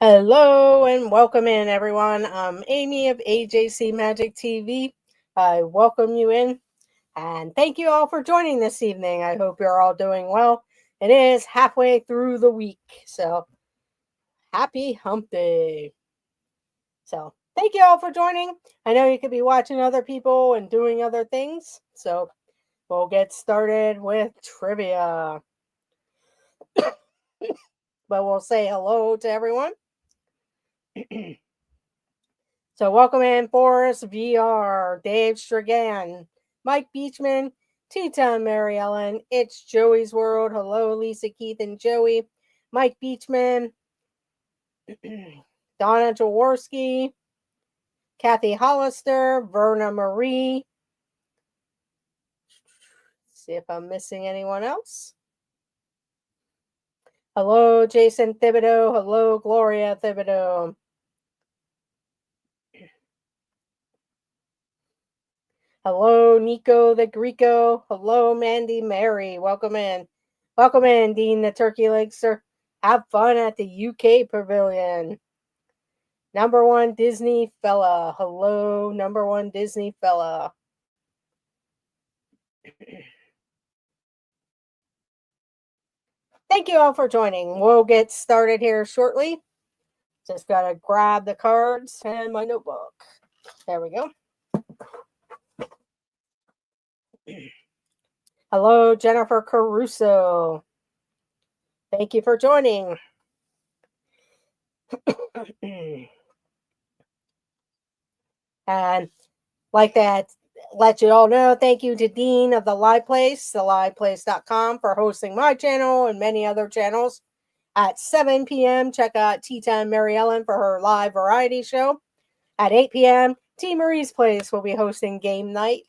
Hello and welcome in, everyone. I'm Amy of AJC Magic TV. I welcome you in and thank you all for joining this evening. I hope you're all doing well. It is halfway through the week, so happy hump day. So thank you all for joining. I know you could be watching other people and doing other things, so we'll get started with trivia. But we'll say hello to everyone. So welcome in Forrest VR, Dave Stragan, Mike Beachman, T-Town Mary Ellen, It's Joey's World. Hello, Lisa, Keith, and Joey. Mike Beachman, Donna Jaworski, Kathy Hollister, Verna Marie. See if I'm missing anyone else. Hello, Jason Thibodeau. Hello, Gloria Thibodeau. Hello, Nico the Greco. Hello, Mandy Mary. Welcome in. Welcome in, Dean the Turkey Leg, sir. Have fun at the UK Pavilion. Number one Disney fella. Hello, number one Disney fella. Thank you all for joining. We'll get started here shortly. Just got to grab the cards and my notebook. There we go. Hello, Jennifer Caruso. Thank you for joining. And like that, let you all know, thank you to Dean of the Live Place, theliveplace.com, for hosting my channel and many other channels. At 7 p.m., check out Tea Time Mary Ellen for her live variety show. At 8 p.m., T. Marie's Place will be hosting game night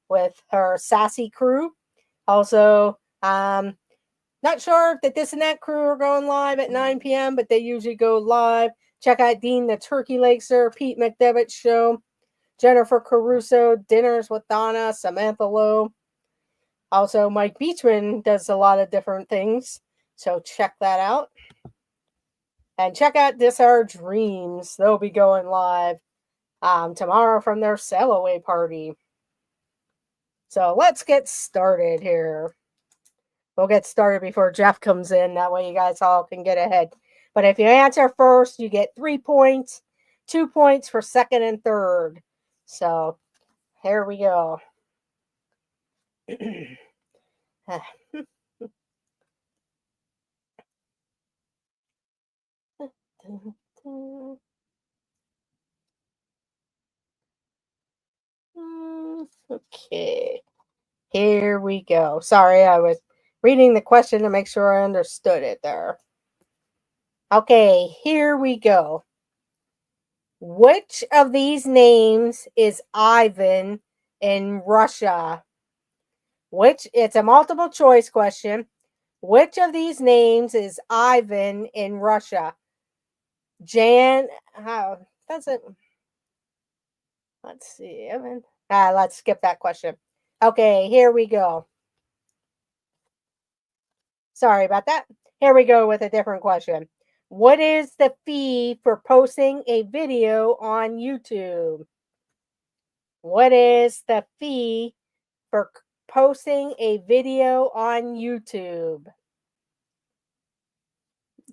with her sassy crew. Also, not sure if the This and That crew are going live at 9 p.m., but they usually go live. Check out Dean the Turkey Leg Sir, Pete McDevitt's show. Jennifer Caruso, Dinners with Donna, Samantha Lowe. Also, Mike Beachman does a lot of different things, so check that out. And check out This Our Dreams. They'll be going live tomorrow from their sail away party. So let's get started here. We'll get started before Jeff comes in. That way you guys all can get ahead. But if you answer first, you get 3 points, 2 points for second and third. So here we go. Okay, here we go. Sorry, I was reading the question to make sure I understood it there. Okay, here we go. Which of these names is Ivan in Russia? It's a multiple choice question. Which of these names is Ivan in Russia? How does it? Let's see, Evan. Let's skip that question. Okay, here we go. Sorry about that. Here we go with a different question. What is the fee for posting a video on YouTube? What is the fee for posting a video on YouTube?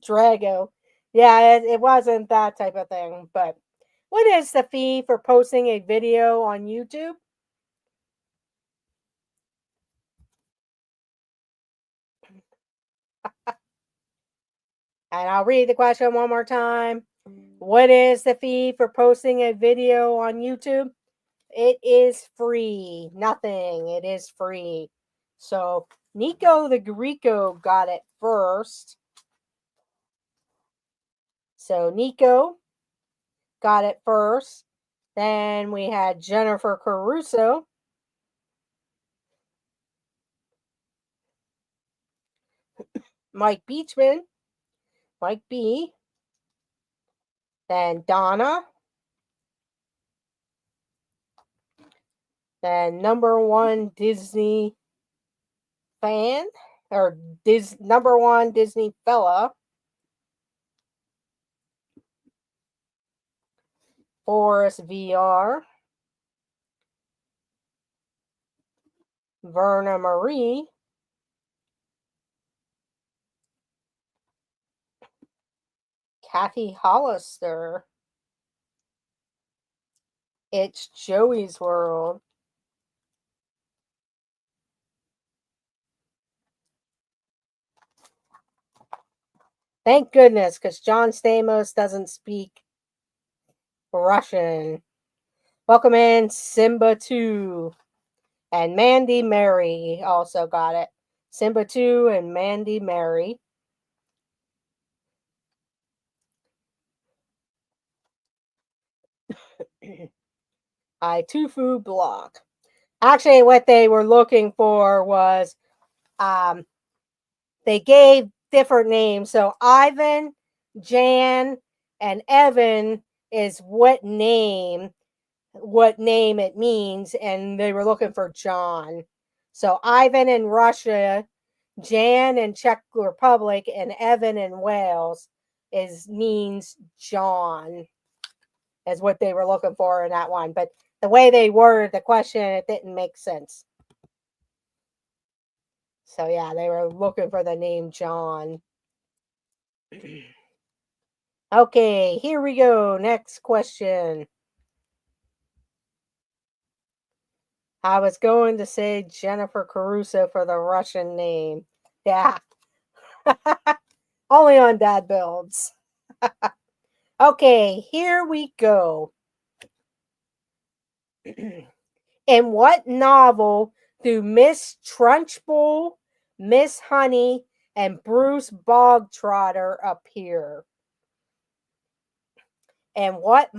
Drago. Yeah, it wasn't that type of thing, but what is the fee for posting a video on YouTube? And I'll read the question one more time. What is the fee for posting a video on YouTube? It is free. Nothing. It is free. So Nico the Greco got it first. So Nico got it first. Then we had Jennifer Caruso. Mike Beachman. Mike B. Then Donna. Then number one Disney fan. Or number one Disney fella. Forest VR, Verna Marie, Kathy Hollister, It's Joey's World, thank goodness, because John Stamos doesn't speak Russian. Welcome in Simba 2 and Mandy Mary also got it. Simba 2 and Mandy Mary. Tufu Block. Actually, what they were looking for was they gave different names. So Ivan, Jan, and Evan is what name it means, and they were looking for John. So Ivan in Russia, Jan in Czech Republic, and Evan in Wales means John, is what they were looking for in that one. But the way they worded the question, it didn't make sense. So yeah, they were looking for the name John. Okay, here we go. Next question. I was going to say Jennifer Caruso for the Russian name. Yeah. Only on dad builds. Okay, here we go. In what novel do Miss Trunchbull, Miss Honey, and Bruce Bogtrotter appear? And what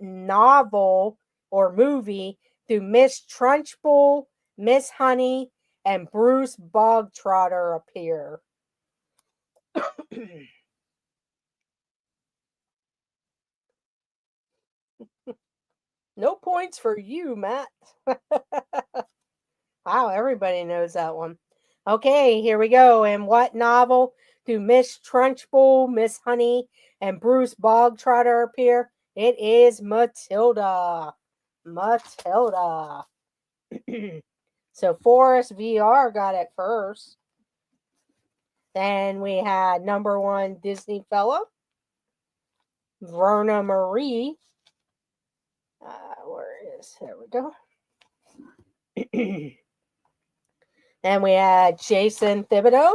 novel or movie do Miss Trunchbull, Miss Honey, and Bruce Bogtrotter appear? No points for you, Matt. Wow, everybody knows that one. Okay, here we go. In what novel do Miss Trunchbull, Miss Honey, and Bruce Bogtrotter appear? It is Matilda. Matilda. So Forest VR got it first. Then we had number 1 Disney Fellow, Verna Marie. There we go. Then we had Jason Thibodeau,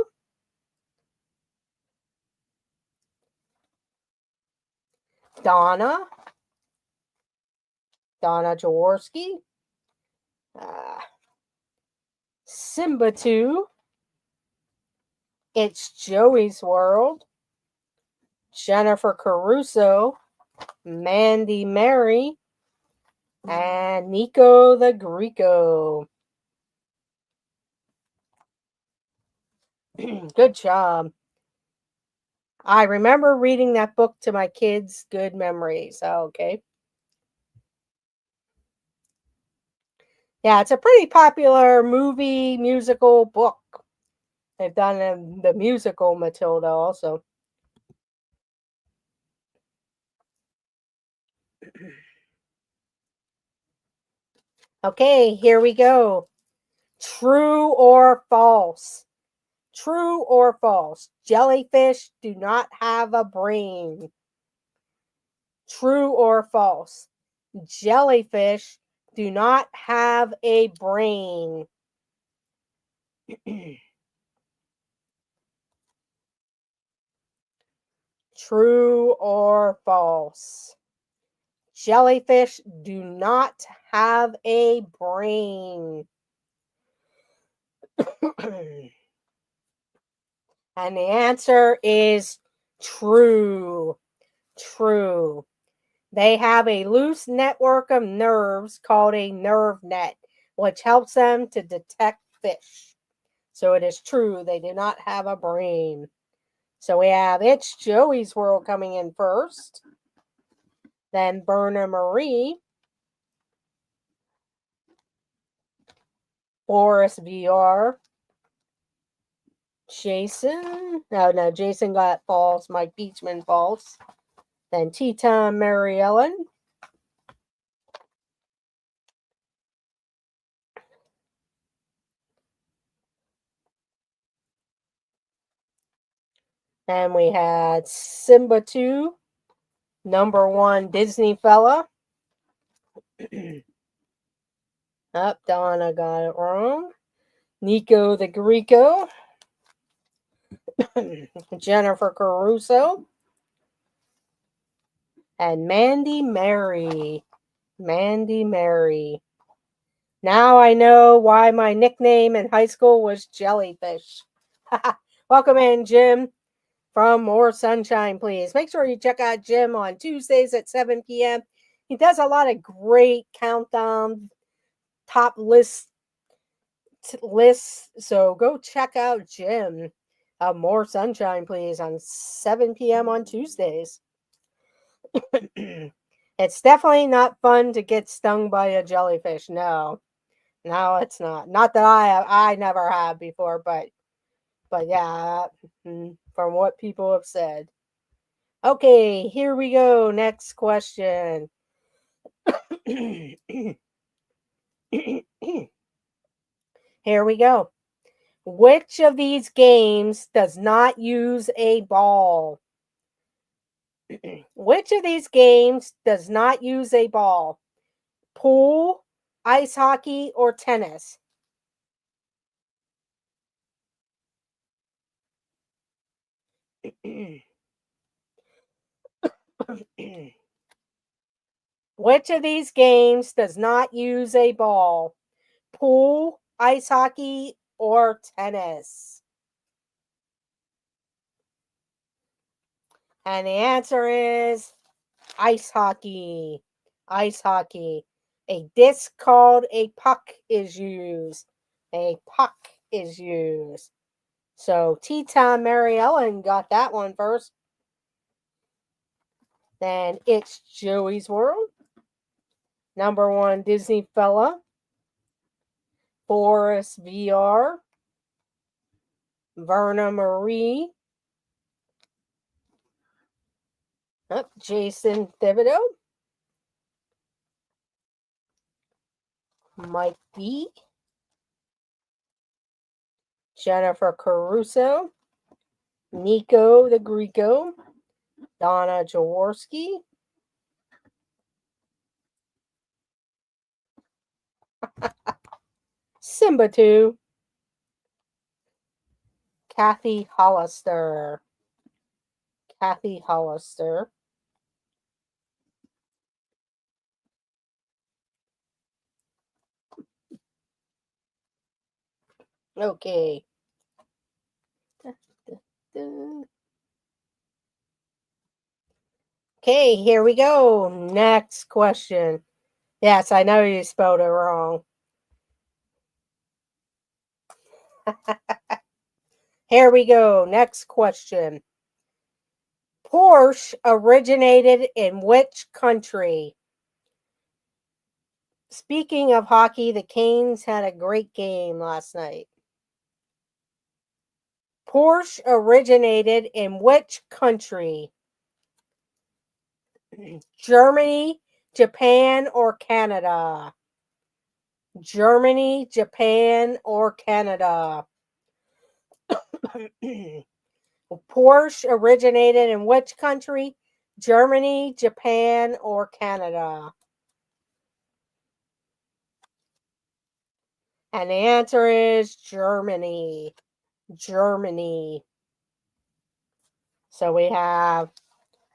Donna Jaworski, Simba 2, It's Joey's World, Jennifer Caruso, Mandy Mary, and Nico the Greco. Good job. I remember reading that book to my kids. Good memories. Okay. Yeah, it's a pretty popular movie, musical book. They've done the musical Matilda also. Okay, here we go. True or false? True or false? Jellyfish do not have a brain. True or false? Jellyfish do not have a brain. True or false? Jellyfish do not have a brain. And the answer is true. True. They have a loose network of nerves called a nerve net, which helps them to detect fish. So it is true, they do not have a brain. So we have It's Joey's World coming in first. Then Verna Marie. Forest VR. Jason. No, Jason got false. Mike Beachman false. Then Tea Time Mary Ellen. And we had Simba 2, number 1 Disney fella. Up, Donna got it wrong. Nico the Greco. Jennifer Caruso. And Mandy Mary. Mandy Mary. Now I know why my nickname in high school was Jellyfish. Welcome in, Jim, from More Sunshine, please. Make sure you check out Jim on Tuesdays at 7 p.m. He does a lot of great countdown top lists. So go check out Jim. More Sunshine, please, on 7 p.m. on Tuesdays. It's definitely not fun to get stung by a jellyfish. No, it's not. Not that I never have before, but yeah, from what people have said. Okay, here we go. Next question. Here we go. Which of these games does not use a ball? Which of these games does not use a ball? Pool, ice hockey, or tennis? Which of these games does not use a ball? Pool, ice hockey, or tennis? And the answer is ice hockey. Ice hockey. A disc called a puck is used. A puck is used. So Tea Time Mary Ellen got that one first. Then it's Joey's World. Number 1 Disney fella. Forest VR. Verna Marie. Jason Thibodeau. Mike B. Jennifer Caruso. Nico the Greco. Donna Jaworski. Simba 2. Kathy Hollister. Kathy Hollister. Okay. Okay, here we go. Next question. Yes, I know you spelled it wrong. Here we go. Next question. Porsche originated in which country? Speaking of hockey, the Canes had a great game last night. Porsche originated in which country? Germany, Japan, or Canada? Germany, Japan, or Canada? Porsche originated in which country? Germany, Japan, or Canada? And the answer is Germany. Germany. So we have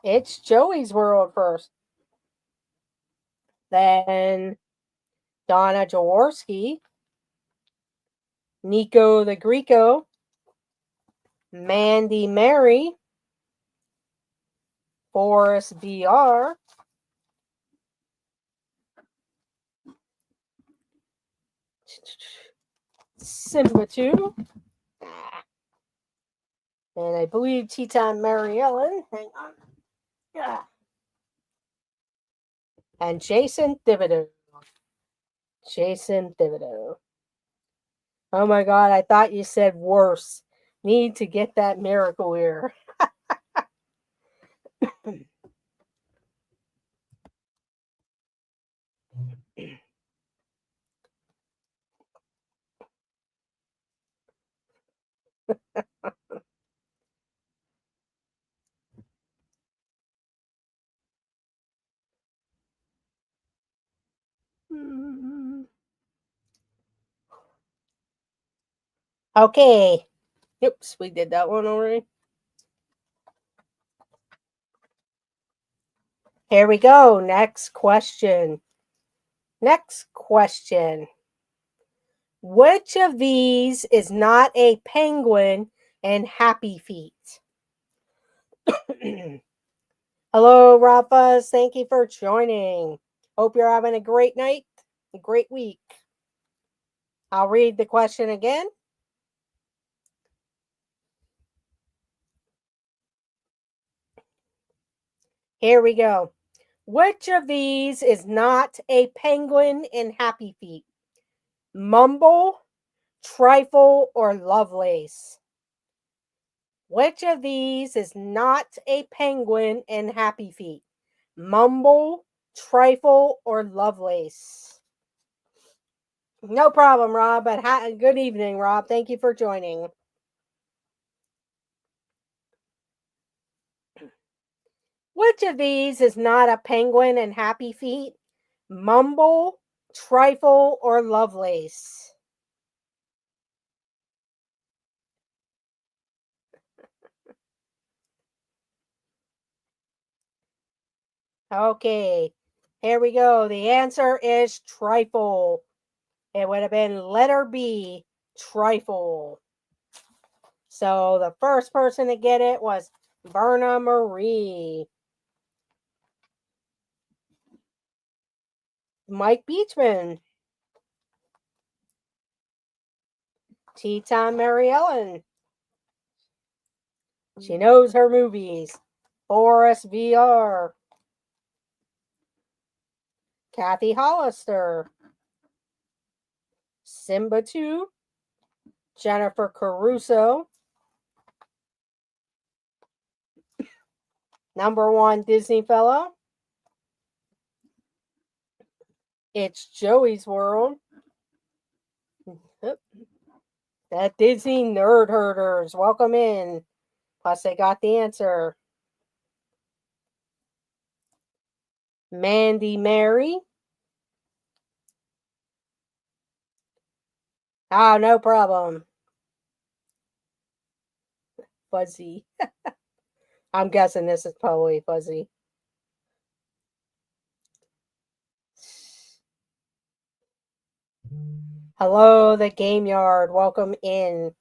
it's Joey's World first. Then Donna Jaworski, Nico the Greco, Mandy Mary, Forrest VR, Simba 2, and I believe Tea Time Mary Ellen. Hang on. Yeah. And Jason Thibodeau. Jason Thibodeau. Oh my God, I thought you said worse. Need to get that Miracle Ear. Okay. Oops, we did that one already. Here we go. Next question. Next question. Which of these is not a penguin in Happy Feet? Hello, Rafas. Thank you for joining. Hope you're having a great night, a great week. I'll read the question again. Here we go. Which of these is not a penguin in Happy Feet? Mumble, Trifle, or Lovelace? Which of these is not a penguin in Happy Feet? Mumble, Trifle, or Lovelace? No problem, Rob. But good evening, Rob. Thank you for joining. Which of these is not a penguin in Happy Feet? Mumble, Trifle, or Lovelace? Okay, here we go. The answer is Trifle. It would have been letter B, Trifle. So the first person to get it was Verna Marie. Mike Beachman. Tea Time Mary Ellen. She knows her movies. Boris VR. Kathy Hollister. Simba 2. Jennifer Caruso. Number 1 Disney fellow. It's Joey's World. That Disney Nerd Herders. Welcome in. Plus, they got the answer. Mandy Mary. Oh, no problem. Fuzzy. I'm guessing this is probably Fuzzy. Hello, the Game Yard. Welcome in.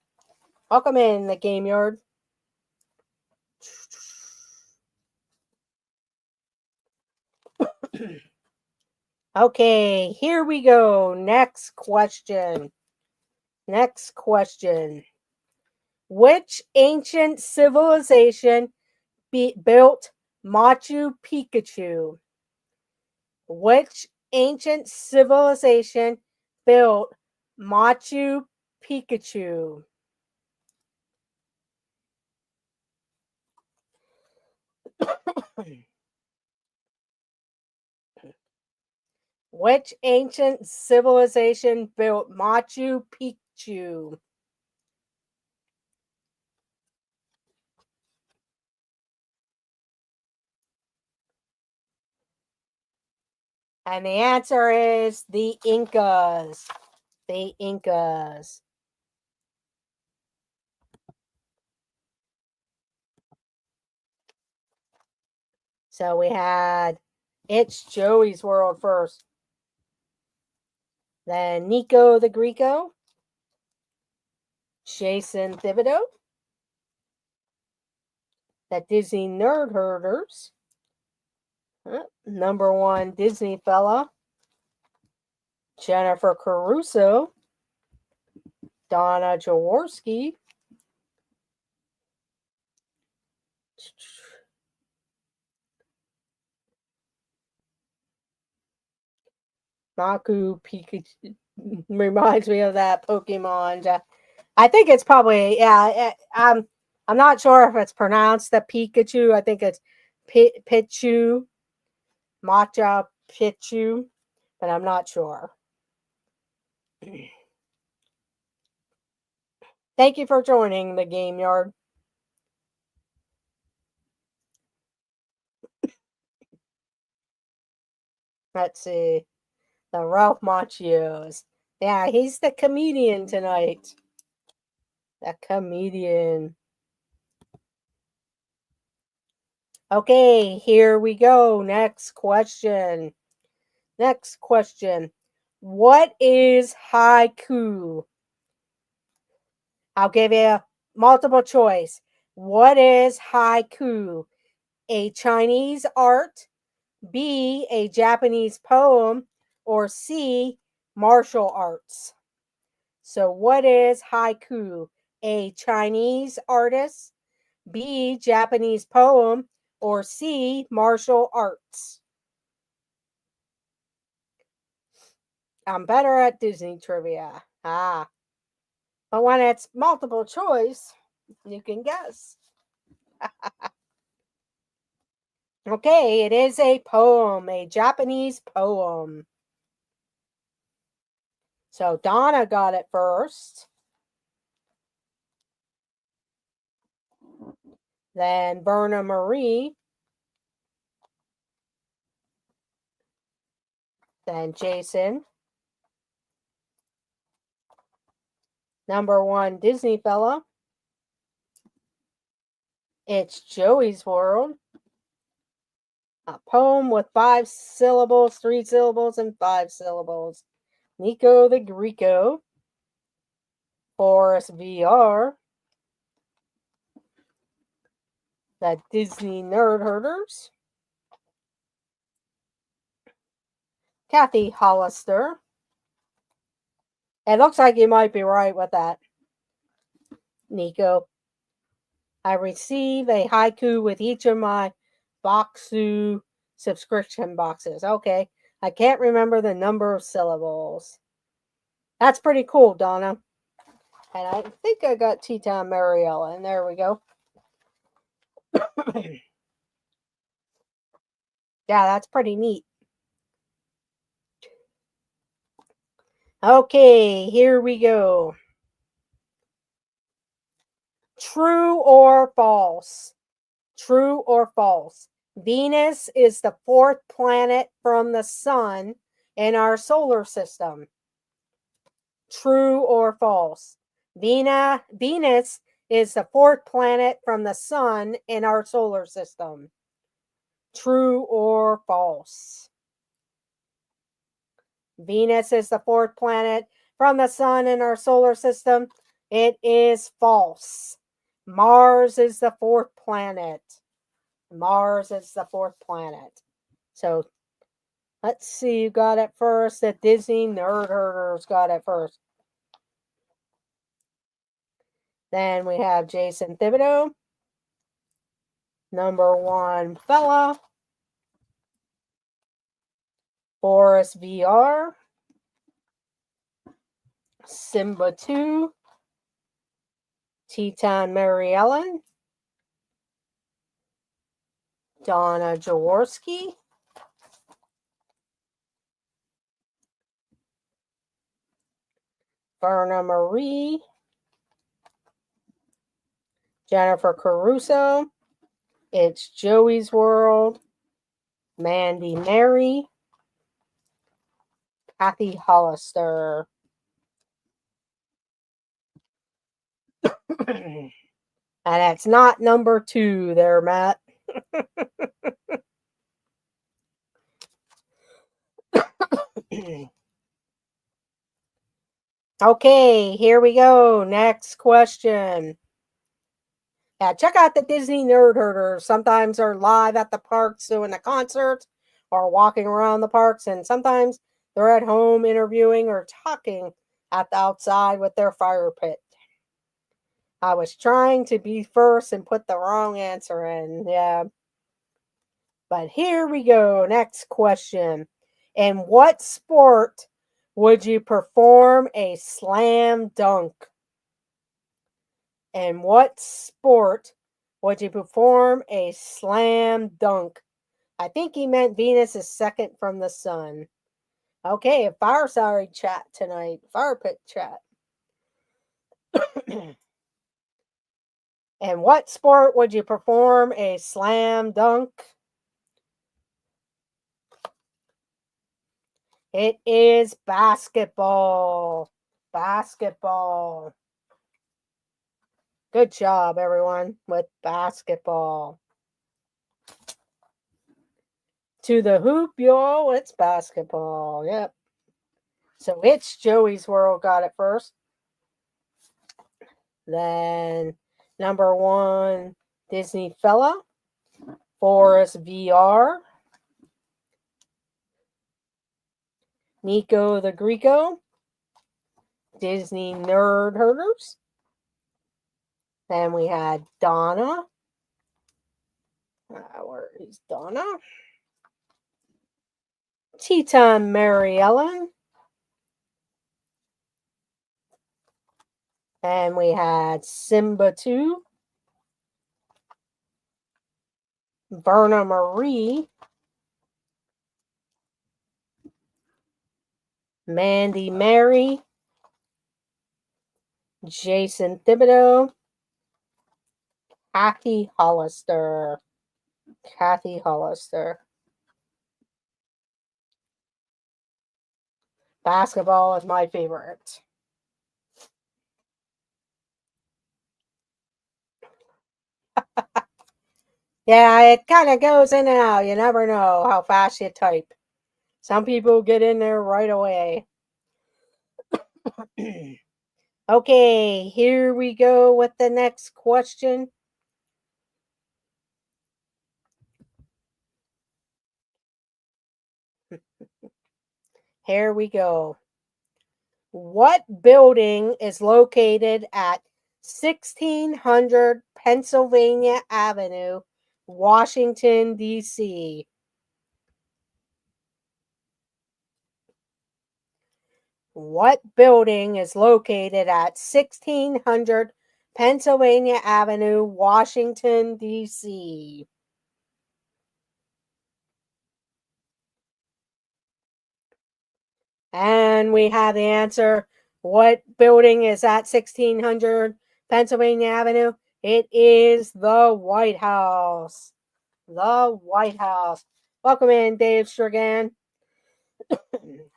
Welcome in, the Game Yard. Okay, here we go. Next question. Next question. Which ancient civilization built Machu Picchu? Which ancient civilization built Machu Picchu? Which ancient civilization built Machu Picchu? And the answer is the Incas. The Incas. So we had It's Joey's World first. Then Nico the Greco. Jason Thibodeau. The Disney Nerd Herders. Number 1 Disney fella. Jennifer Caruso. Donna Jaworski. Machu Picchu reminds me of that Pokemon. I think it's probably I'm not sure if it's pronounced the Pikachu. I think it's Pichu, Machu Picchu, but I'm not sure. Thank you for joining the Game Yard. Let's see. The Ralph Macchios. Yeah, he's the comedian tonight. A comedian. Okay, here we go. Next question. Next question. What is haiku? I'll give you multiple choice. What is haiku? A Chinese art, B, a Japanese poem, or C, martial arts? So, what is haiku? A Chinese artist, B, Japanese poem, or C, martial arts? I'm better at Disney trivia. But when it's multiple choice, you can guess. Okay, it is a poem, a Japanese poem. So Donna got it first. Then Berna Marie. Then Jason. Number one Disney fella. It's Joey's World. A poem with 5 syllables, 3 syllables, and 5 syllables. Nico the Greco. Forest VR. The Disney Nerd Herders. Kathy Hollister. It looks like you might be right with that, Nico. I receive a haiku with each of my Boxu subscription boxes. Okay. I can't remember the number of syllables. That's pretty cool, Donna. And I think I got Tea Time Mary Ellen. There we go. Yeah, that's pretty neat. Okay, here we go. True or false? True or false? Venus is the 4th planet from the sun in our solar system. True or false? Venus is the 4th planet from the sun in our solar system. True or false? Venus is the 4th planet from the sun in our solar system. It is false. Mars is the 4th planet. Mars is the 4th planet. So let's see, you got it first. The Disney Nerd Herders got it first. Then we have Jason Thibodeau. Number one fella. Forest VR. Simba 2. Teton Mary Ellen. Donna Jaworski. Berna Marie. Jennifer Caruso. It's Joey's World. Mandy Mary. Kathy Hollister. And it's not number 2 there, Matt. Okay, here we go. Next question. Yeah, check out the Disney Nerd Herders. Sometimes they're live at the parks doing the concerts or walking around the parks, and sometimes they're at home interviewing or talking at the outside with their fire pit. I was trying to be first and put the wrong answer in. Yeah. But here we go. Next question. In what sport would you perform a slam dunk? In what sport would you perform a slam dunk? I think he meant Venus is 2nd from the sun. Okay, a fireside chat tonight. Fire pit chat. In what sport would you perform a slam dunk? It is basketball. Basketball. Good job, everyone, with basketball. To the hoop, y'all. It's basketball. Yep. So it's Joey's World got it first. Then number 1, Disney Fella. Forest VR. Nico the Greco. Disney Nerd Herders. Then we had Donna. Where is Donna? Teton Mary Ellen. And we had Simba 2. Verna Marie. Mandy Mary. Jason Thibodeau. Kathy Hollister. Kathy Hollister. Basketball is my favorite. Yeah, it kind of goes in and out. You never know how fast you type. Some people get in there right away. Okay, here we go with the next question. Here we go. What building is located at 1600 Pennsylvania Avenue, Washington, D.C.? What building is located at 1600 Pennsylvania Avenue, Washington, D.C.? And we have the answer. What building is at 1600 Pennsylvania Avenue? It is the White House. The White House. Welcome in, Dave Strigan.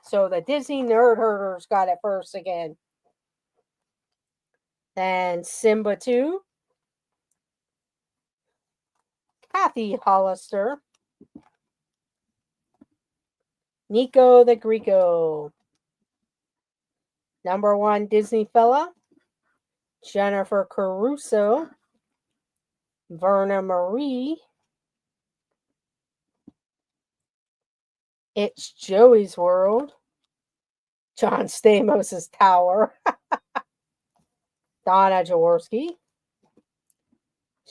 So the Disney Nerd Herders got it first again. Then Simba 2. Kathy Hollister. Nico the Greco. Number 1, Disney Fella. Jennifer Caruso. Verna Marie. It's Joey's World. John Stamos' Tower. Donna Jaworski.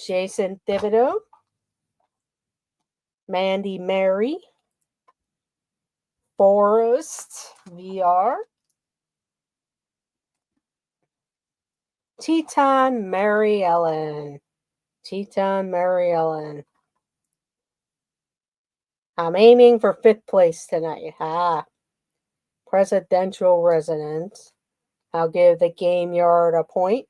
Jason Thibodeau. Mandy Mary. Forest VR. Teton Mary Ellen. Teton Mary Ellen. I'm aiming for 5th place tonight. Presidential residence. I'll give the Game Yard a point.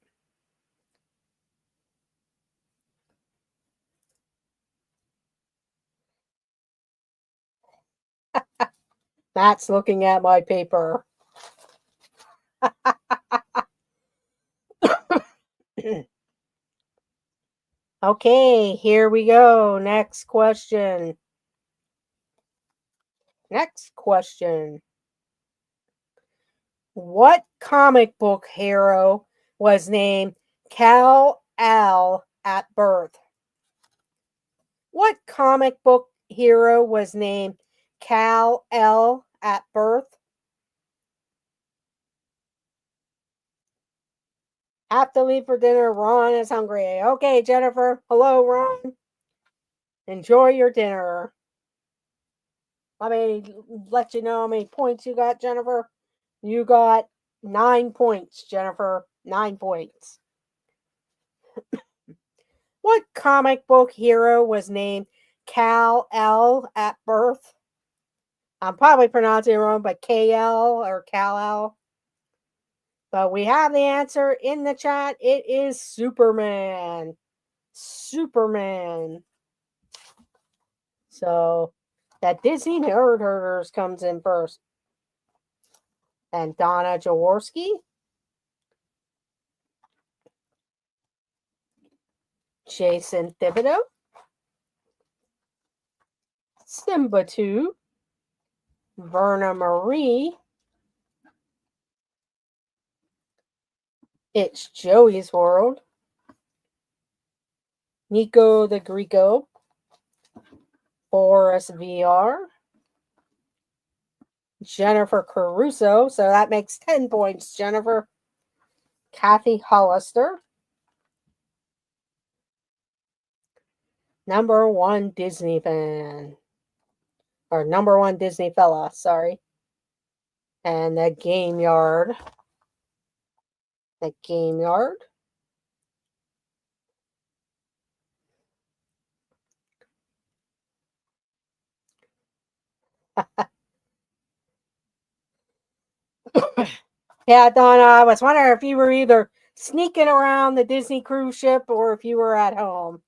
Matt's looking at my paper. Okay, here we go. Next question. What comic book hero was named Kal-El at birth? What comic book hero was named Kal-El at birth? Have to leave for dinner. Ron is hungry. Okay, Jennifer. Hello, Ron. Enjoy your dinner. Let me let you know how many points you got, Jennifer. You got 9 points, Jennifer. 9 points. What comic book hero was named Kal-El at birth? I'm probably pronouncing it wrong, but KL or Kal-El. But we have the answer in the chat. It is Superman. Superman. So that Disney Nerd Herders comes in first. And Donna Jaworski. Jason Thibodeau, Simba 2, Verna Marie, It's Joey's World, Nico the Greco, Boris VR, Jennifer Caruso, so that makes 10 points, Jennifer. Kathy Hollister, number one Disney fan, or number one Disney fella, sorry. And the Game Yard. The Game Yard. Yeah, Donna, I was wondering if you were either sneaking around the Disney cruise ship or if you were at home.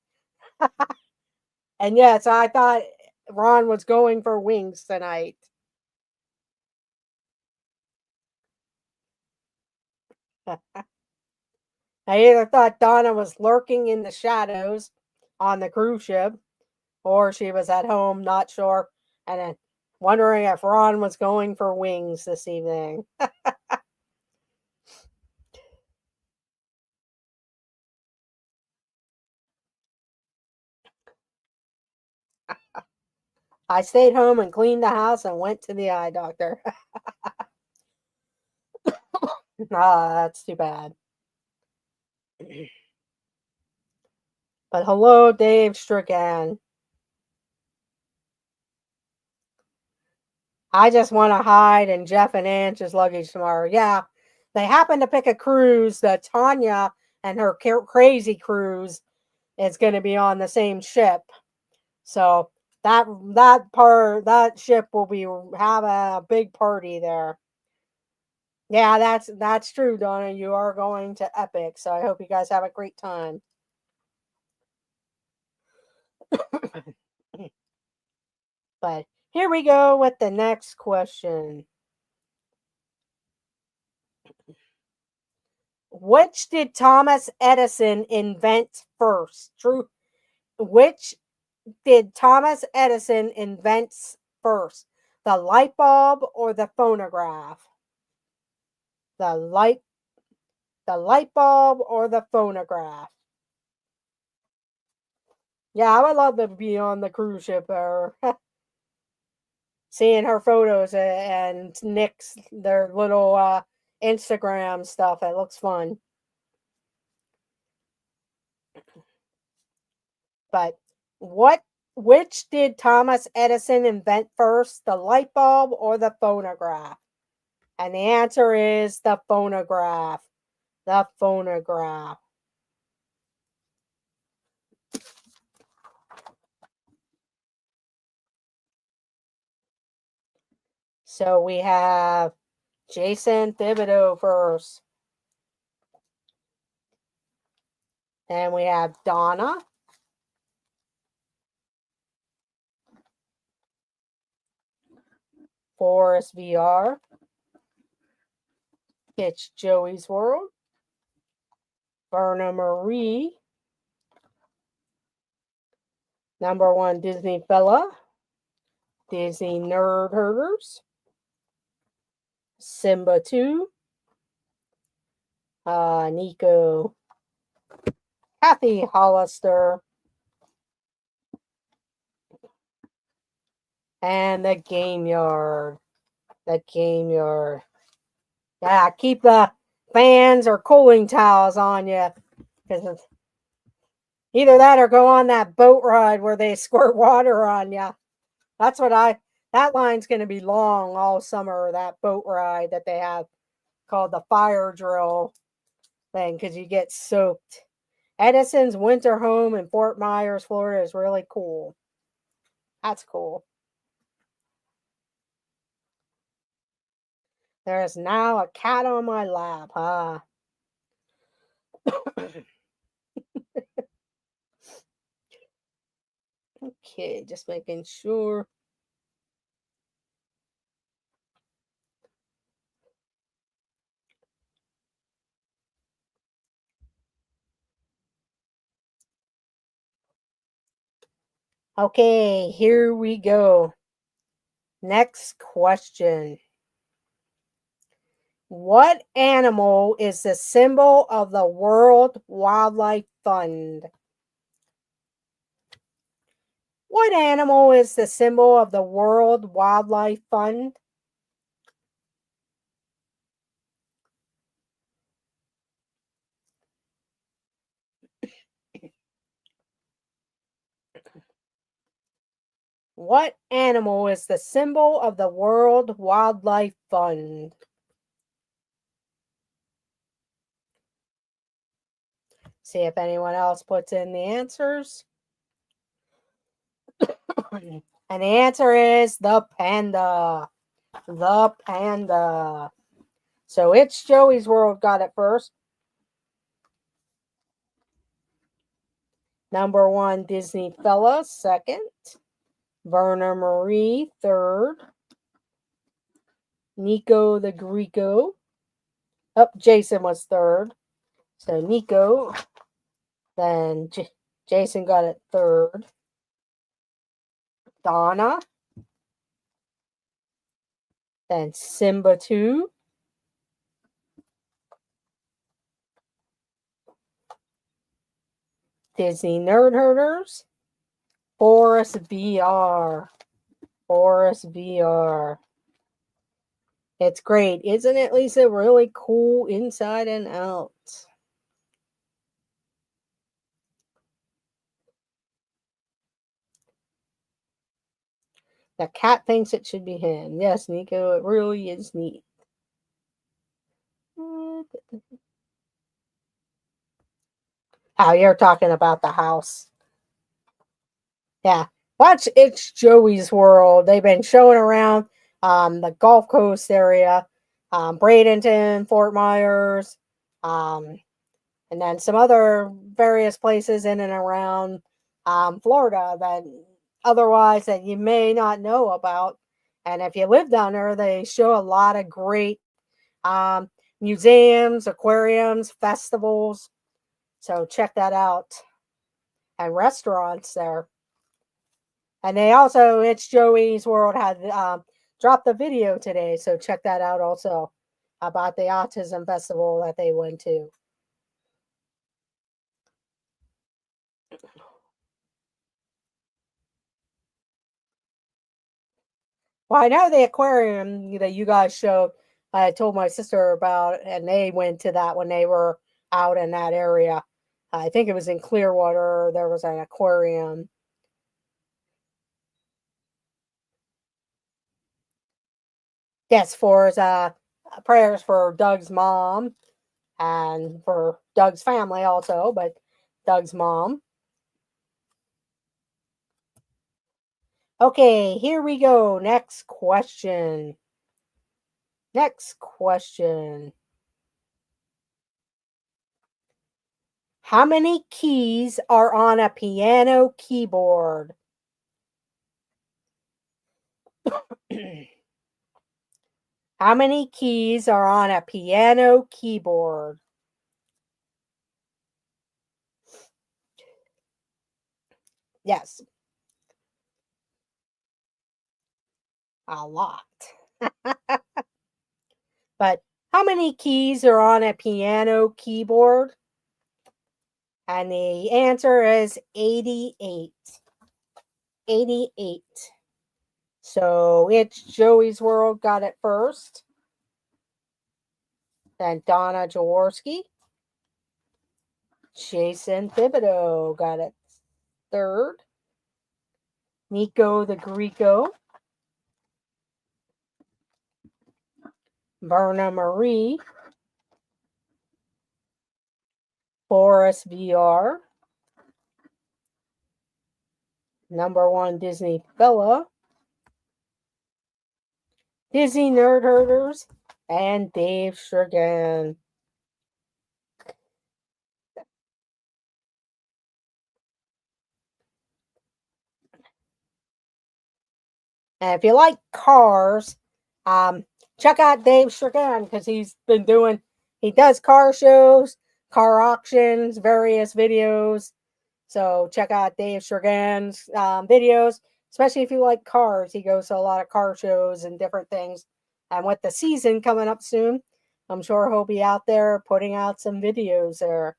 And yes, I thought Ron was going for wings tonight. I either thought Donna was lurking in the shadows on the cruise ship or she was at home, not sure, and then wondering if Ron was going for wings this evening. I stayed home and cleaned the house and went to the eye doctor. That's too bad. But hello, Dave Strickland. I just want to hide in Jeff and Ange's luggage tomorrow. Yeah, they happen to pick a cruise that Tanya and her crazy cruise is going to be on the same ship. So that ship will be have a big party there. Yeah, that's true, Donna. You are going to Epic, so I hope you guys have a great time. But here we go with the next question. Which did Thomas Edison invent first? True. Which did Thomas Edison invent first? The light bulb or the phonograph? The light bulb or the phonograph? Yeah, I would love to be on the cruise ship or seeing her photos and Nick's their little Instagram stuff. It looks fun. But which did Thomas Edison invent first, the light bulb or the phonograph? And the answer is the phonograph. The phonograph. So we have Jason Thibodeau first. And we have Donna. Forest VR. It's Joey's World. Verna Marie. Number one Disney fella. Disney Nerd Herders. Simba 2. Nico. Kathy Hollister. And the Game Yard. The Game Yard. Yeah, keep the fans or cooling towels on you. Because either that or go on that boat ride where they squirt water on you. That's what that line's going to be long all summer, that boat ride that they have called the fire drill thing, because you get soaked. Edison's winter home in Fort Myers, Florida is really cool. That's cool. There is now a cat on my lap, huh? Okay, just making sure. Okay, here we go. Next question. What animal is the symbol of the World Wildlife Fund? What animal is the symbol of the World Wildlife Fund? What animal is the symbol of the World Wildlife Fund? See if anyone else puts in the answers. And the answer is the panda. The panda. So it's Joey's World got it first. Number 1, Disney Fella, second. Verna Marie, third. Nico the Greco. Oh, Jason was third. So Nico. Then Jason got it third. Donna. Then Simba 2. Disney Nerd Herders. Forest VR. Forest VR. It's great, isn't it, Lisa? Really cool inside and out. The cat thinks it should be him. Yes, Nico, it really is neat. Oh, you're talking about the house. Yeah. Watch It's Joey's World. They've been showing around the Gulf Coast area, Bradenton, Fort Myers, and then some other various places in and around Florida that otherwise that you may not know about. And if you live down there, they show a lot of great museums, aquariums, festivals. So check that out. And restaurants there. And they also, It's Joey's World had dropped the video today. So check that out also about the autism festival that they went to. Well, I know the aquarium that you guys showed. I told my sister about, and they went to that when they were out in that area. I think it was in Clearwater. There was an aquarium. Yes, for prayers for Doug's mom and for Doug's family also, but Doug's mom. Okay, here we go. Next question. Next question. How many keys are on a piano keyboard? How many keys are on a piano keyboard? Yes. A lot. But how many keys are on a piano keyboard? And the answer is 88. 88. So It's Joey's World got it first. Then Donna Jaworski. Jason Thibodeau got it third. Nico the Greco. Verna Marie. Forest VR. Number 1, Disney Fella. Disney Nerd Herders. And Dave Strigan. And if you like cars, check out Dave Strigan because he does car shows, car auctions, various videos. So check out Dave Shergan's videos, especially if you like cars. He goes to a lot of car shows and different things. And with the season coming up soon, I'm sure he'll be out there putting out some videos there.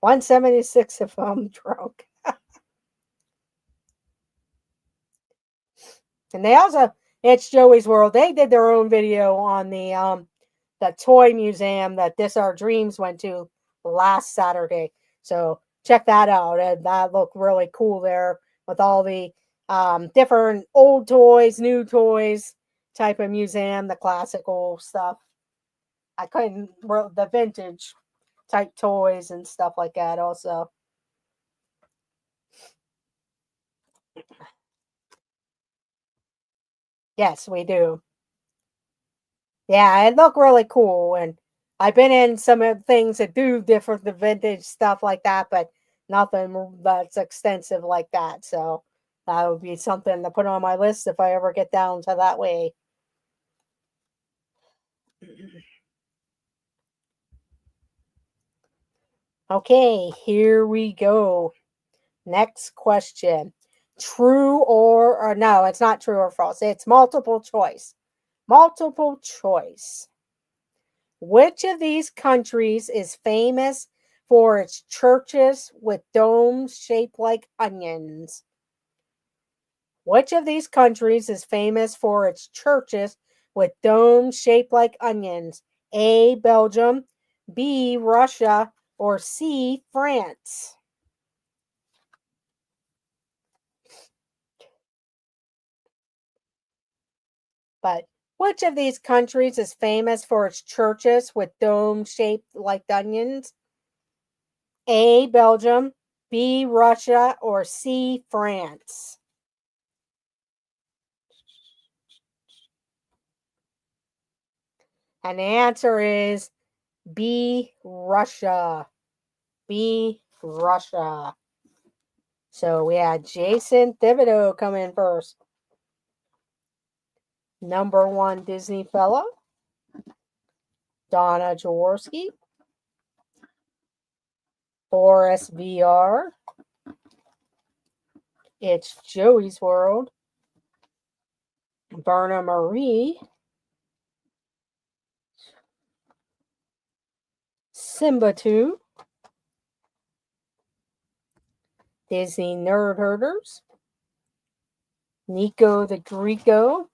176 if I'm drunk. And they also, it's Joey's World. They did their own video on the toy museum that This Our Dreams went to last Saturday. So check that out. And that looked really cool there with all the different old toys, new toys type of museum, the classical stuff. I couldn't, the vintage type toys and stuff like that also. Yes, we do. Yeah, it looked really cool. And I've been in some of the things that do different the vintage stuff like that, but nothing that's extensive like that. So that would be something to put on my list if I ever get down to that way. Okay, here we go. Next question. True or no, it's not true or false. It's multiple choice. Multiple choice. Which of these countries is famous for its churches with domes shaped like onions? Which of these countries is famous for its churches with domes shaped like onions? A. Belgium, B. Russia, or C. France? But which of these countries is famous for its churches with domes shaped like onions? A. Belgium, B. Russia, or C. France? And the answer is B. Russia. B. Russia. So we had Jason Thibodeau come in first. Number one Disney fellow, Donna Jaworski, Boris VR. It's Joey's World, Berna Marie, Simba 2, Disney Nerd Herders, Nico the Greco,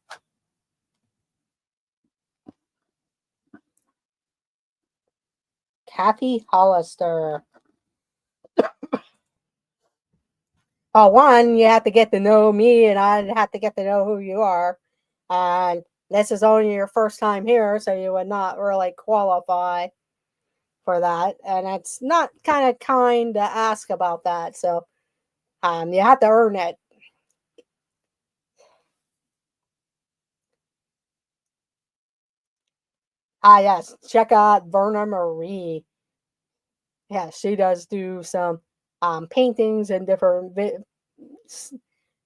Kathy Hollister. Oh, one, you have to get to know me, and I have to get to know who you are. And this is only your first time here, so you would not really qualify for that. And it's not kind to ask about that. So you have to earn it. Yes, check out Verna Marie. Yeah, she does do some paintings and different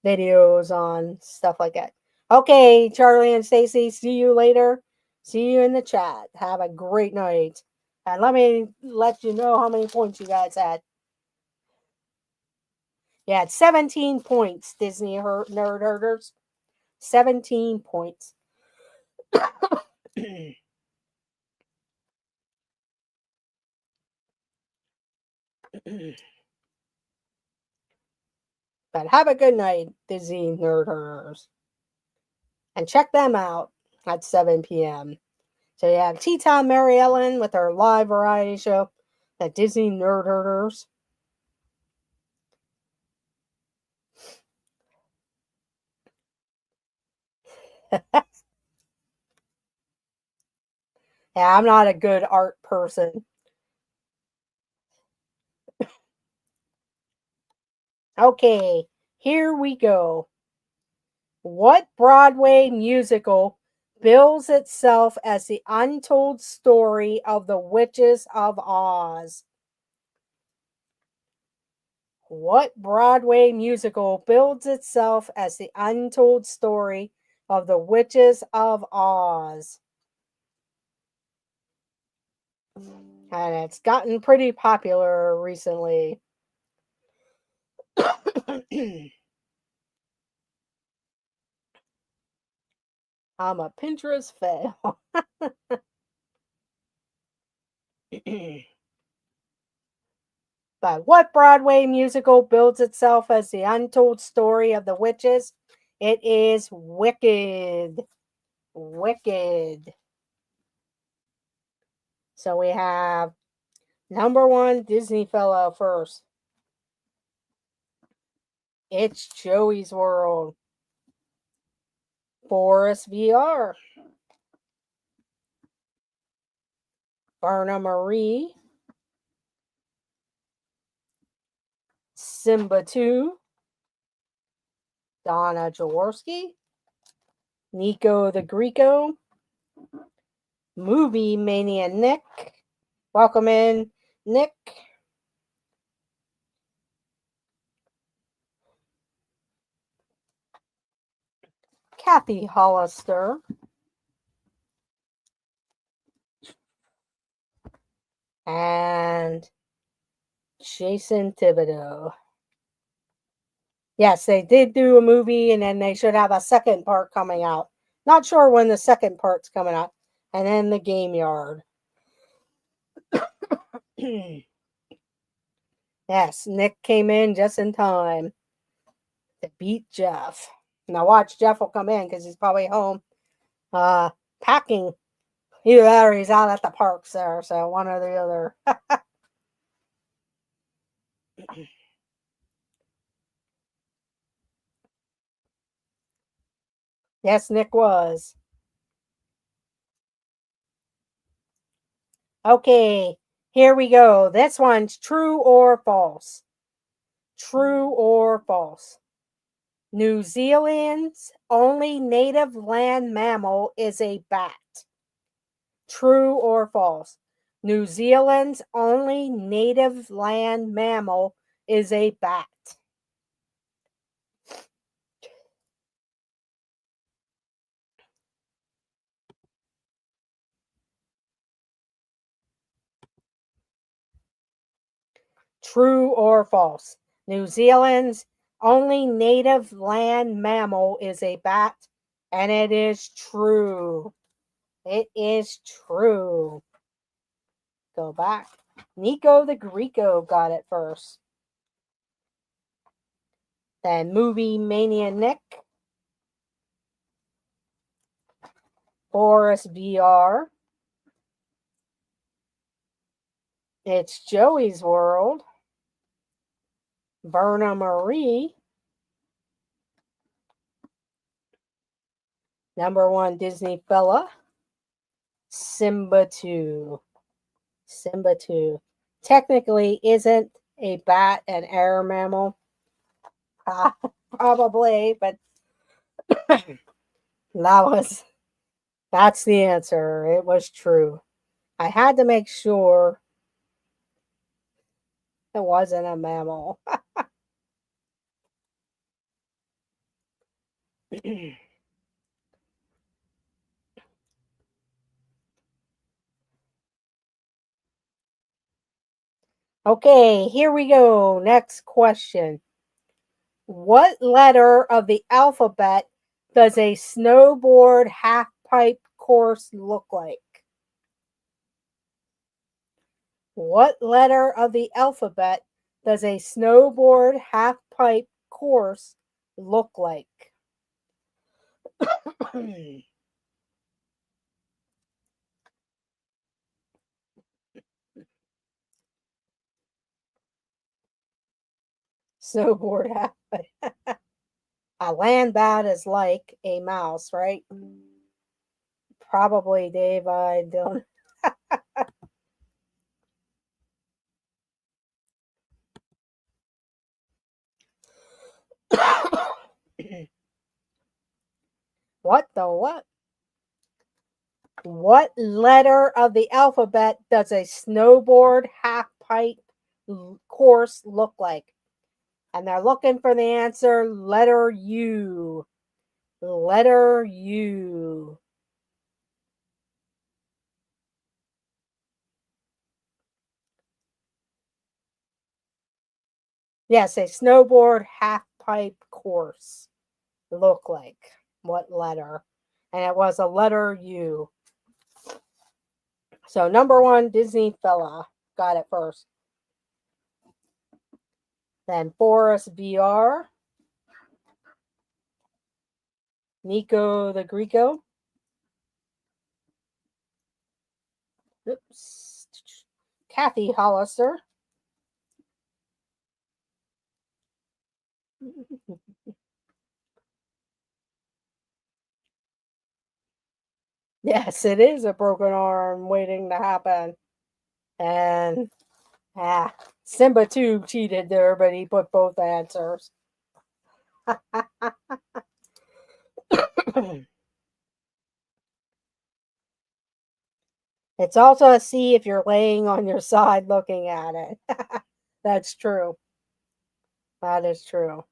videos on stuff like that. Okay, Charlie and Stacy, see you later. See you in the chat. Have a great night. And let me let you know how many points you guys had. Yeah, it's 17 points, Disney Nerd Herders. 17 points. But have a good night, Disney Nerd Herders. And check them out at 7 p.m. So you have Tea Time Mary Ellen with her live variety show, the Disney Nerd Herders. Yeah, I'm not a good art person. Okay, here we go. What Broadway musical bills itself as the untold story of the Witches of Oz? What Broadway musical builds itself as the untold story of the Witches of Oz? And it's gotten pretty popular recently. I'm a Pinterest fail. But what Broadway musical builds itself as the untold story of the witches? It is Wicked. Wicked. So we have number one Disney fellow first. It's Joey's World. Forest VR. Berna Marie. Simba 2. Donna Jaworski. Nico the Greco. Movie Mania Nick. Welcome in, Nick. Kathy Hollister. And Jason Thibodeau. Yes, they did do a movie, and then they should have a second part coming out. Not sure when the second part's coming out. And then The Game Yard. Yes, Nick came in just in time to beat Jeff. Now watch, Jeff will come in because he's probably home packing. Either that or he's out at the parks there, so one or the other. Yes, Nick was. Okay, here we go. This one's true or false. True or false. New Zealand's only native land mammal is a bat. True or false? New Zealand's only native land mammal is a bat. True or false? New Zealand's only native land mammal is a bat, and it is true. It is true. Go back. Nico the Greco got it first. Then Movie Mania Nick. Forest VR. It's Joey's World. Berna Marie. Number one Disney fella. Simba 2. Simba 2. Technically isn't a bat an air mammal? Probably, but that's the answer. It was true. I had to make sure it wasn't a mammal. Okay, here we go. Next question. What letter of the alphabet does a snowboard half pipe course look like? What letter of the alphabet does a snowboard half pipe course look like? Snowboard half pipe. A land bat is like a mouse, right? Probably, Dave. I don't. What the what? What letter of the alphabet does a snowboard half pipe course look like? And they're looking for the answer letter U. Letter U. Yes, a snowboard half pipe course. Look like what letter? And it was a letter U. So number one, Disney fella got it first. Then Boris VR, Nico the Greco. Oops. Kathy Hollister. Yes, it is a broken arm waiting to happen. And Simba too cheated there, but he put both answers. It's also a C if you're laying on your side looking at it. That's true. That is true.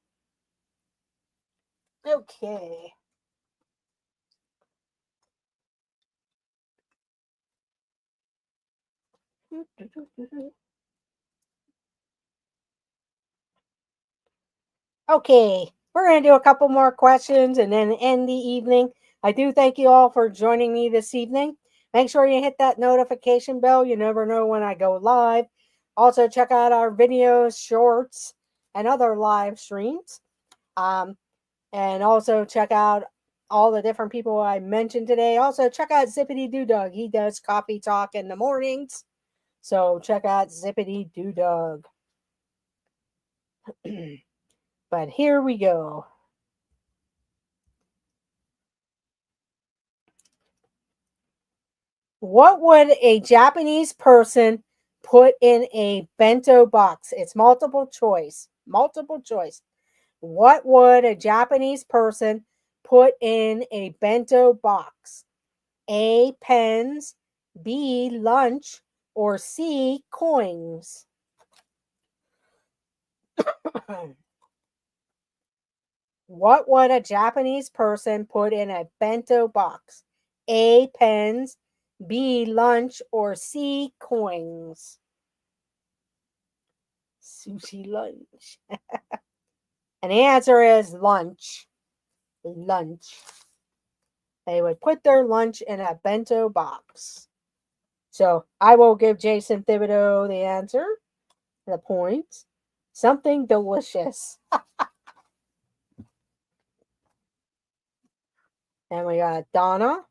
Okay. Okay, we're going to do a couple more questions and then end the evening. I do thank you all for joining me this evening. Make sure you hit that notification bell. You never know when I go live. Also, check out our videos, shorts, and other live streams. And also check out all the different people I mentioned today. Also, check out Zippity Doo Dog. He does coffee talk in the mornings. So check out Zippity Doo Dog. But here we go. What would a Japanese person put in a bento box? It's multiple choice. Multiple choice. What would a Japanese person put in a bento box? A, pens, B, lunch, or C, coins? What would a Japanese person put in a bento box? A, pens, B, lunch, or C, coins? Sushi lunch. And the answer is lunch. Lunch. They would put their lunch in a bento box. So I will give Jason Thibodeau the answer, the point. Something delicious. And we got Donna.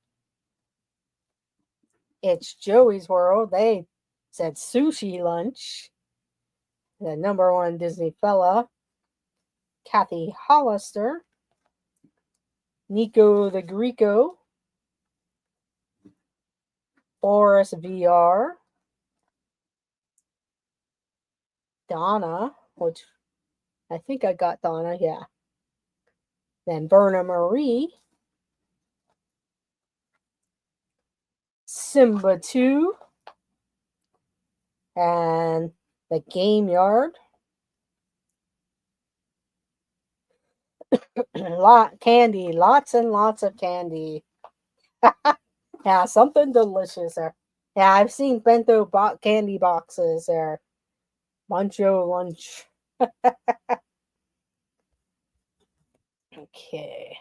It's Joey's World. They said sushi lunch. The number one Disney fella, Kathy Hollister. Nico the Greco. Boris VR. Donna, which I think I got Donna, yeah. Then Berna Marie. Simba 2. And the Game Yard. Candy, lots and lots of candy. Yeah, something delicious there. Yeah, I've seen bento candy boxes there. Muncho lunch. Okay.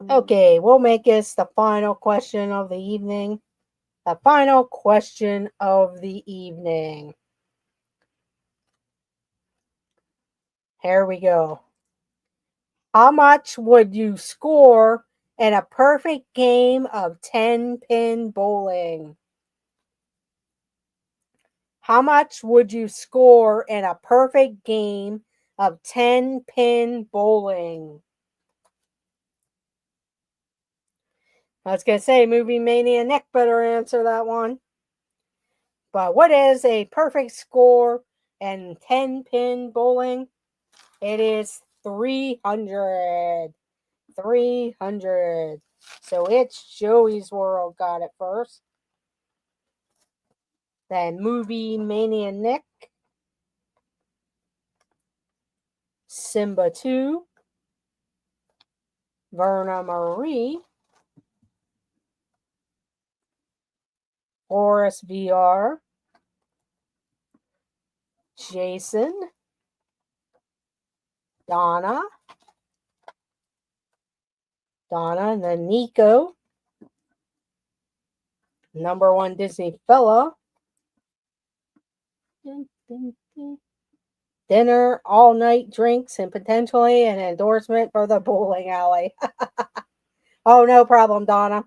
Okay, we'll make this the final question of the evening. The final question of the evening. Here we go. How much would you score in a perfect game of 10-pin bowling? How much would you score in a perfect game of 10-pin bowling? I was going to say, Movie Mania Nick better answer that one. But what is a perfect score in 10-pin bowling? It is 300. 300. So it's Joey's World got it first. Then Movie Mania Nick. Simba 2. Verna Marie, Horace VR, Jason, Donna, and then Nico, number one Disney fella, dinner, all night drinks, and potentially an endorsement for the bowling alley. Oh, no problem, Donna.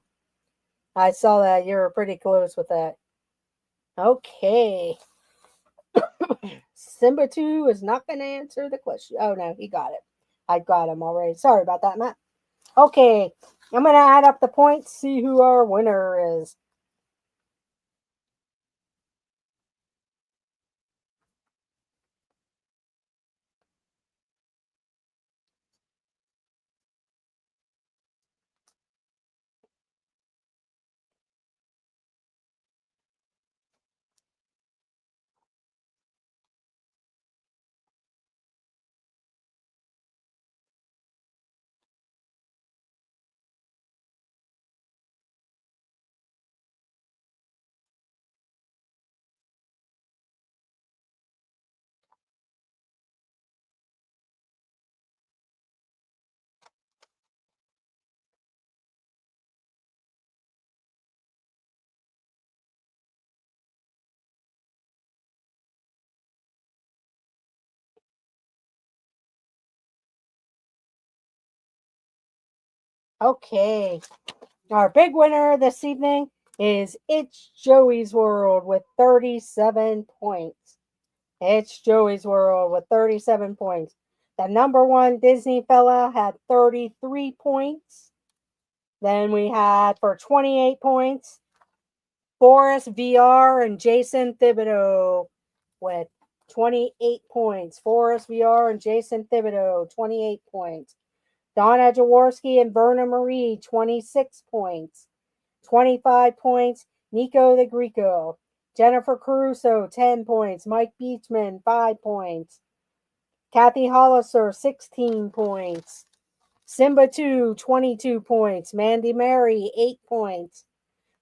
I saw that you were pretty close with that. Okay. Simba 2 is not going to answer the question. Oh, no, he got it. I got him already. Sorry about that, Matt. Okay, I'm going to add up the points, see who our winner is. Okay, our big winner this evening is It's Joey's World with 37 points. It's Joey's World with 37 points. The number one Disney fella had 33 points. Then we had for 28 points, Forrest VR and Jason Thibodeau with 28 points. Forrest VR and Jason Thibodeau, 28 points. Donna Jaworski and Verna Marie, 26 points. 25 points, Nico the Greco. Jennifer Caruso, 10 points. Mike Beachman, 5 points. Kathy Hollister, 16 points. Simba 2, 22 points. Mandy Mary, 8 points.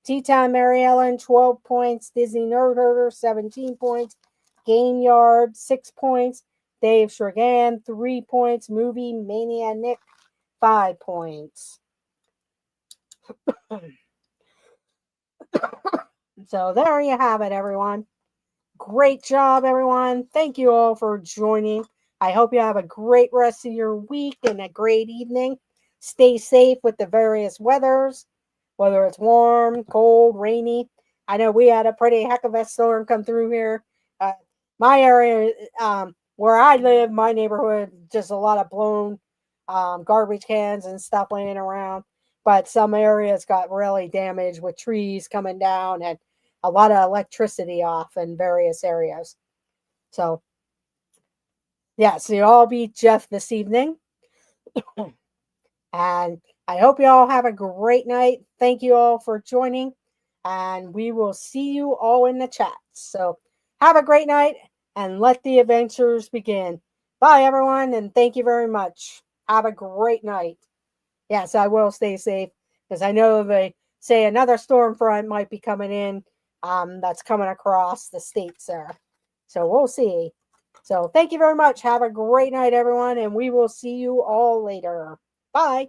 Tea Time Mary Ellen, 12 points. Disney Nerd Herder, 17 points. Game Yard, 6 points. Dave Shragan, 3 points. Movie Mania Nick, 5 points. So there you have it, everyone. Great job, everyone. Thank you all for joining. I hope you have a great rest of your week and a great evening. Stay safe with the various weathers, whether it's warm, cold, rainy. I know we had a pretty heck of a storm come through here. My area, where I live, my neighborhood, just a lot of blown garbage cans and stuff laying around. But some areas got really damaged with trees coming down and a lot of electricity off in various areas. So, yeah, so you all beat Jeff this evening. And I hope you all have a great night. Thank you all for joining. And we will see you all in the chat. So, have a great night and let the adventures begin. Bye, everyone. And thank you very much. Have a great night. Yes, I will stay safe because I know they say another storm front might be coming in. That's coming across the states there. So we'll see. So thank you very much. Have a great night, everyone, and we will see you all later. Bye.